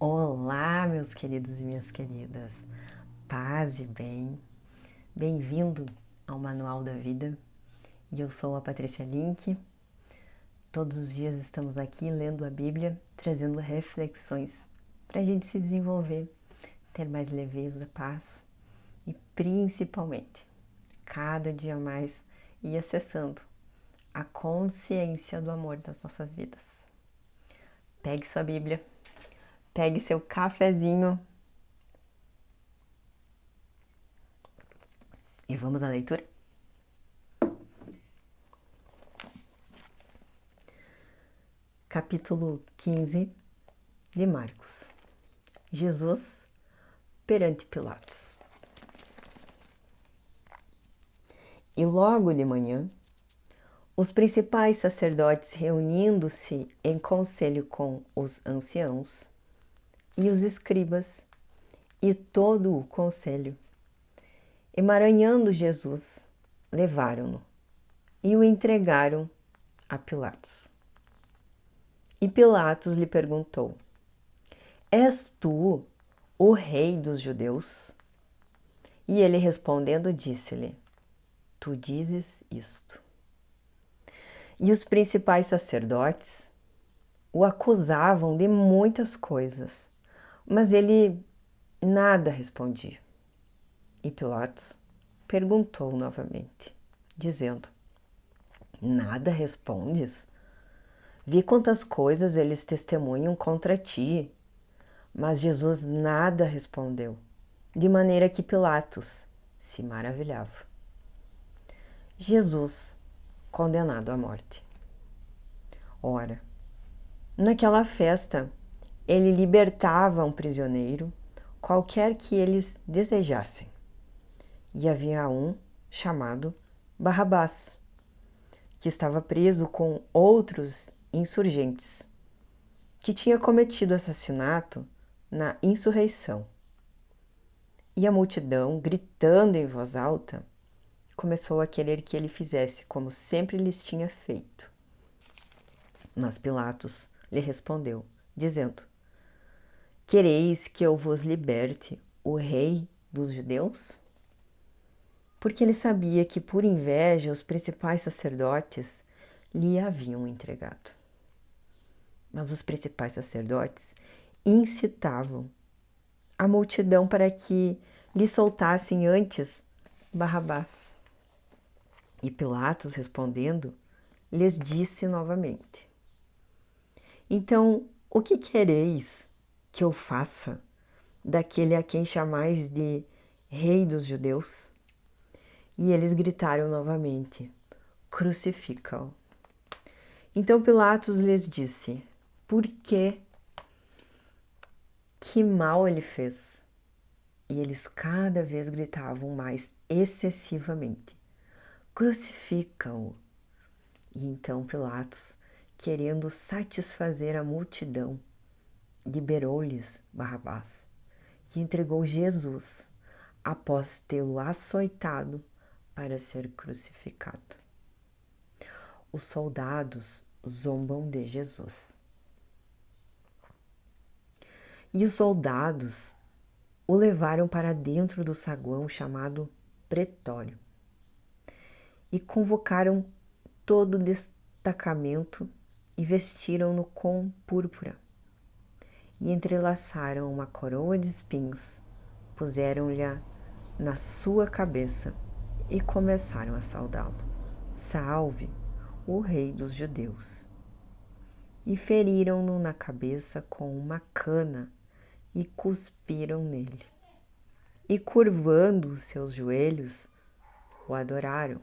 Olá, meus queridos e minhas queridas, paz e bem, bem-vindo ao Manual da Vida. E eu sou a Patrícia Link. Todos os dias estamos aqui lendo a Bíblia, trazendo reflexões para a gente se desenvolver, ter mais leveza, paz e principalmente, cada dia mais, ir acessando a consciência do amor das nossas vidas. Pegue sua Bíblia, pegue seu cafezinho e vamos à leitura? Capítulo 15 de Marcos. Jesus perante Pilatos. E logo de manhã, os principais sacerdotes, reunindo-se em conselho com os anciãos e os escribas e todo o conselho, emaranhando Jesus, levaram-no e o entregaram a Pilatos. E Pilatos lhe perguntou: És tu o rei dos judeus? E ele respondendo disse-lhe: Tu dizes isto. E os principais sacerdotes o acusavam de muitas coisas, mas ele nada respondia. E Pilatos perguntou novamente, dizendo: Nada respondes? Vi quantas coisas eles testemunham contra ti. Mas Jesus nada respondeu, de maneira que Pilatos se maravilhava. Jesus condenado à morte. Ora, naquela festa, ele libertava um prisioneiro, qualquer que eles desejassem. E havia um chamado Barrabás, que estava preso com outros insurgentes, que tinha cometido assassinato na insurreição. E a multidão, gritando em voz alta, começou a querer que ele fizesse como sempre lhes tinha feito. Mas Pilatos lhe respondeu, dizendo: Quereis que eu vos liberte o rei dos judeus? Porque ele sabia que por inveja os principais sacerdotes lhe haviam entregado. Mas os principais sacerdotes incitavam a multidão para que lhe soltassem antes Barrabás. E Pilatos, respondendo, lhes disse novamente: Então, o que quereis que eu faça daquele a quem chamais de Rei dos Judeus? E eles gritaram novamente: Crucifica-o. Então Pilatos lhes disse: Por quê? Que mal ele fez? E eles cada vez gritavam mais excessivamente: Crucifica-o. E então Pilatos, querendo satisfazer a multidão, liberou-lhes Barrabás e entregou Jesus após tê-lo açoitado para ser crucificado. Os soldados zombam de Jesus. E os soldados o levaram para dentro do saguão chamado Pretório e convocaram todo o destacamento e vestiram-no com púrpura e entrelaçaram uma coroa de espinhos, puseram-lhe na sua cabeça e começaram a saudá-lo: Salve, o rei dos judeus! E feriram-no na cabeça com uma cana e cuspiram nele. E curvando os seus joelhos, o adoraram.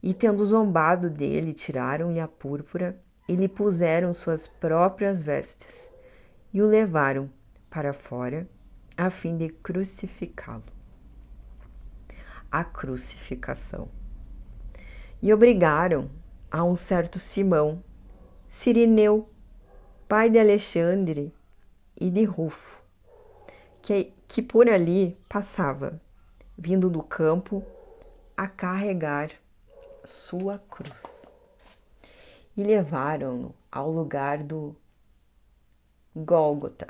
E tendo zombado dele, tiraram-lhe a púrpura e lhe puseram suas próprias vestes e o levaram para fora a fim de crucificá-lo. A crucificação. E obrigaram a um certo Simão, Cirineu, pai de Alexandre e de Rufo, que por ali passava, vindo do campo, a carregar sua cruz. E levaram-no ao lugar do Gólgota,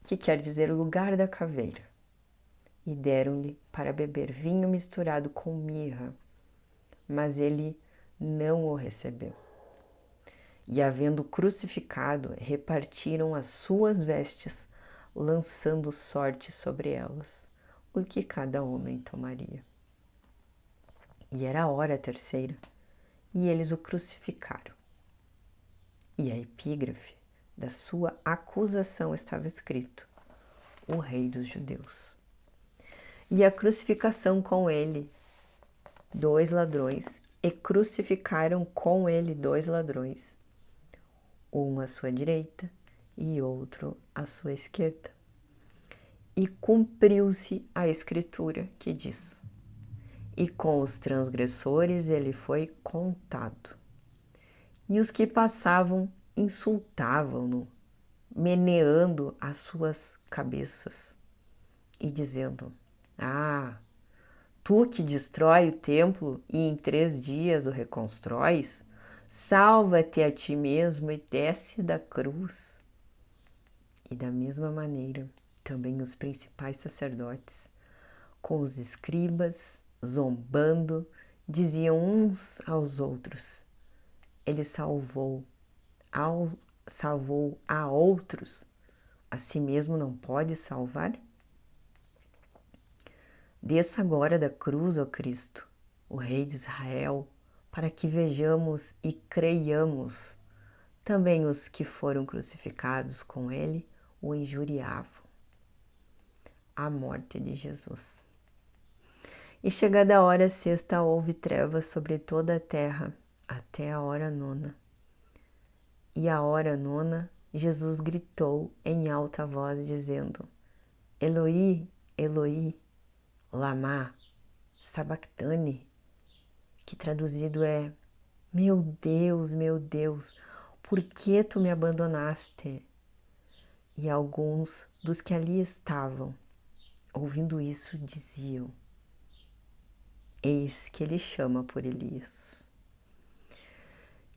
que quer dizer lugar da caveira. E deram-lhe para beber vinho misturado com mirra, mas ele não o recebeu. E, havendo crucificado, repartiram as suas vestes, lançando sorte sobre elas, o que cada homem tomaria. E era a hora terceira, e eles o crucificaram. E a epígrafe da sua acusação estava escrito: o Rei dos Judeus. E a crucificação com ele 2 ladrões, e crucificaram com ele 2 ladrões, um à sua direita e outro à sua esquerda. E cumpriu-se a escritura que diz: e com os transgressores ele foi contado. E os que passavam insultavam-no, meneando as suas cabeças e dizendo: ah, tu que destrói o templo e em 3 dias o reconstróis, salva-te a ti mesmo e desce da cruz. E da mesma maneira, também os principais sacerdotes, com os escribas, zombando, diziam uns aos outros: ele salvou a outros, a si mesmo não pode salvar? Desça agora da cruz, ó Cristo, o Rei de Israel, para que vejamos e creiamos. Também os que foram crucificados com ele o injuriavam. A morte de Jesus. E chegada a hora sexta, houve trevas sobre toda a terra, até a hora 9. E à hora 9, Jesus gritou em alta voz, dizendo: Eloi, Eloi, lama sabactani, que traduzido é: meu Deus, por que tu me abandonaste? E alguns dos que ali estavam, ouvindo isso, diziam: eis que ele chama por Elias.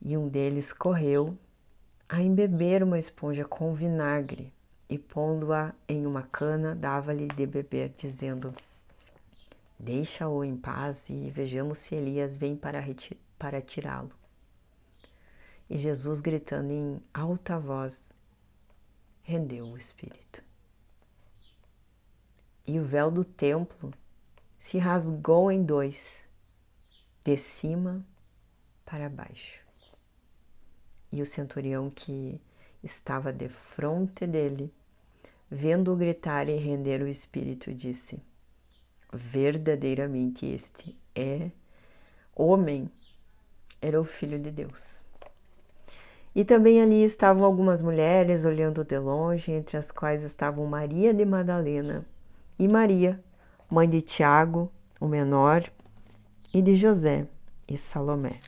E um deles correu a embeber uma esponja com vinagre e, pondo-a em uma cana, dava-lhe de beber, dizendo: deixa-o em paz e vejamos se Elias vem para tirá-lo. E Jesus, gritando em alta voz, rendeu o espírito. E o véu do templo se rasgou em 2, de cima para baixo. E o centurião que estava defronte dele, vendo-o gritar e render o espírito, disse: verdadeiramente este homem era o Filho de Deus. E também ali estavam algumas mulheres olhando de longe, entre as quais estavam Maria de Madalena e Maria, mãe de Tiago, o menor, e de José e Salomé,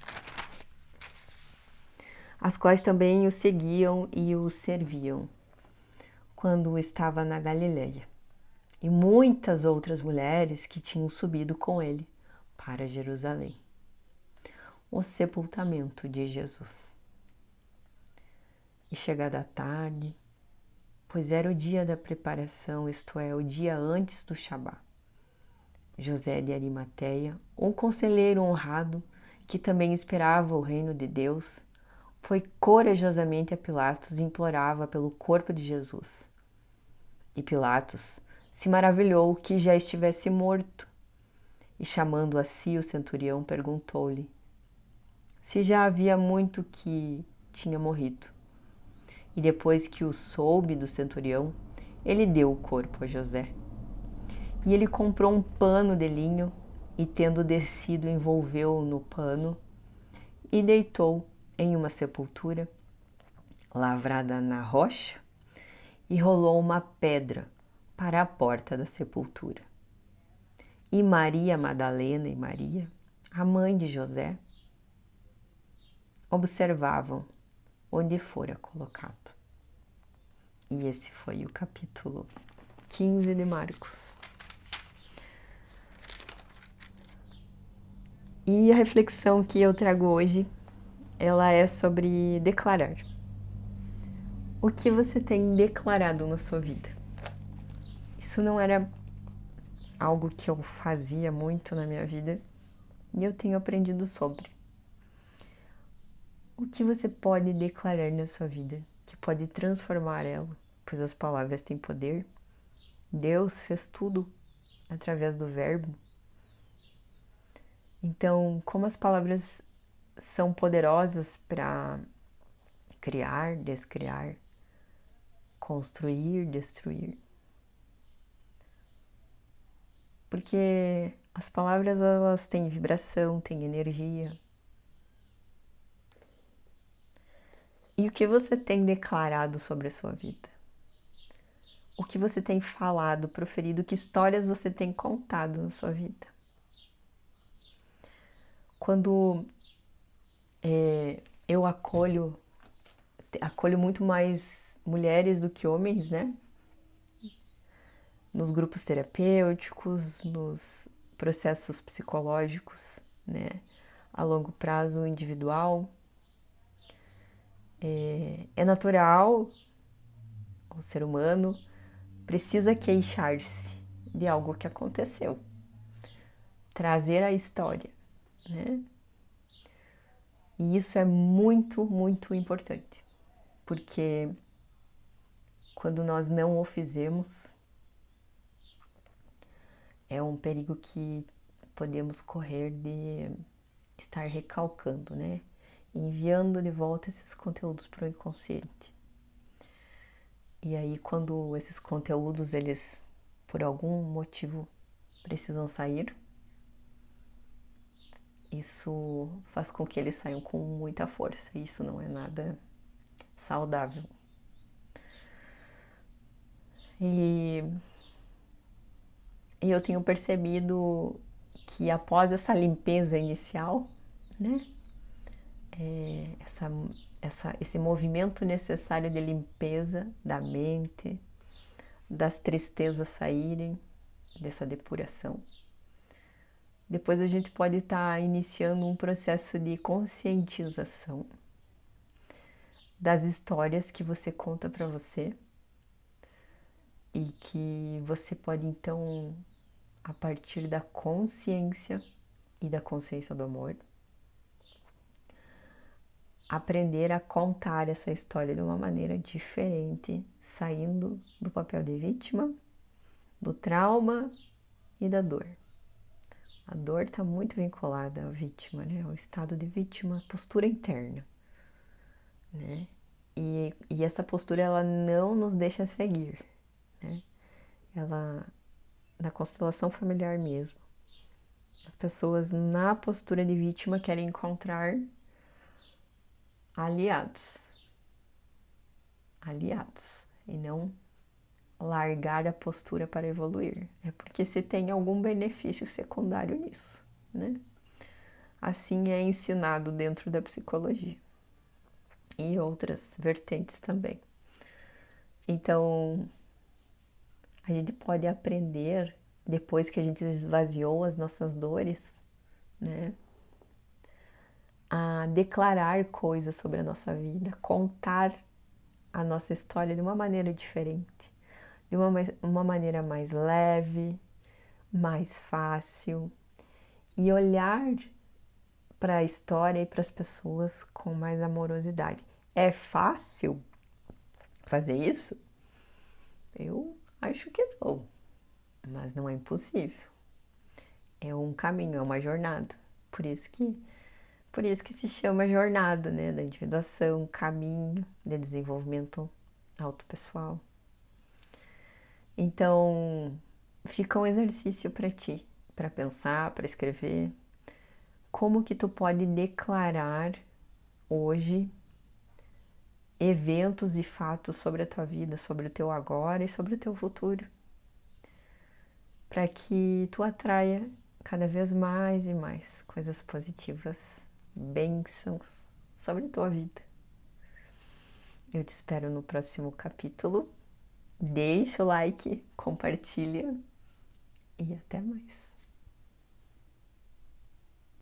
as quais também o seguiam e o serviam quando estava na Galileia, e muitas outras mulheres que tinham subido com ele para Jerusalém. O sepultamento de Jesus. E chegada a tarde, pois era o dia da preparação, isto é, o dia antes do Shabá, José de Arimateia, um conselheiro honrado, que também esperava o reino de Deus, foi corajosamente a Pilatos e implorava pelo corpo de Jesus. E Pilatos se maravilhou que já estivesse morto, e chamando a si o centurião, perguntou-lhe se já havia muito que tinha morrido. E depois que o soube do centurião, ele deu o corpo a José. E ele comprou um pano de linho e, tendo descido, envolveu-o no pano e deitou em uma sepultura lavrada na rocha e rolou uma pedra para a porta da sepultura. E Maria Madalena e Maria, a mãe de José, observavam onde fora colocado. E esse foi o capítulo 15 de Marcos. E a reflexão que eu trago hoje, ela é sobre declarar. O que você tem declarado na sua vida? Isso não era algo que eu fazia muito na minha vida e eu tenho aprendido sobre. O que você pode declarar na sua vida que pode transformar ela? Pois as palavras têm poder. Deus fez tudo através do verbo. Então, como as palavras são poderosas para criar, descriar, construir, destruir. Porque as palavras, elas têm vibração, têm energia. E o que você tem declarado sobre a sua vida? O que você tem falado, proferido, que histórias você tem contado na sua vida? Quando eu acolho muito mais mulheres do que homens, né? Nos grupos terapêuticos, nos processos psicológicos, né? A longo prazo individual. É natural, o ser humano precisa queixar-se de algo que aconteceu, trazer a história, né? E isso é muito, muito importante, porque quando nós não o fizemos, é um perigo que podemos correr de estar recalcando, né? Enviando de volta esses conteúdos para o inconsciente. E aí, quando esses conteúdos, eles, por algum motivo, precisam sair, isso faz com que eles saiam com muita força. E isso não é nada saudável. E eu tenho percebido que após essa limpeza inicial, né? Esse movimento necessário de limpeza da mente, das tristezas saírem, dessa depuração. Depois a gente pode estar iniciando um processo de conscientização das histórias que você conta para você e que você pode então, a partir da consciência e da consciência do amor, aprender a contar essa história de uma maneira diferente, saindo do papel de vítima, do trauma e da dor. A dor está muito vinculada à vítima, né? Ao estado de vítima, postura interna, né? E essa postura, ela não nos deixa seguir, né? Ela, na constelação familiar mesmo, as pessoas na postura de vítima querem encontrar aliados, e não largar a postura para evoluir. É porque se tem algum benefício secundário nisso, né? Assim é ensinado dentro da psicologia e outras vertentes também. Então, a gente pode aprender, depois que a gente esvaziou as nossas dores, né? A declarar coisas sobre a nossa vida, contar a nossa história de uma maneira diferente, de uma maneira mais leve, mais fácil, e olhar para a história e para as pessoas com mais amorosidade. É fácil fazer isso? Eu acho que não, mas não é impossível. É um caminho, é uma jornada. Por isso que se chama jornada, né? Da individuação, caminho de desenvolvimento autopessoal. Então, fica um exercício para ti, para pensar, para escrever. Como que tu pode declarar hoje eventos e fatos sobre a tua vida, sobre o teu agora e sobre o teu futuro, para que tu atraia cada vez mais e mais coisas positivas, bênçãos sobre a tua vida. Eu te espero no próximo capítulo. Deixa o like, compartilha e até mais.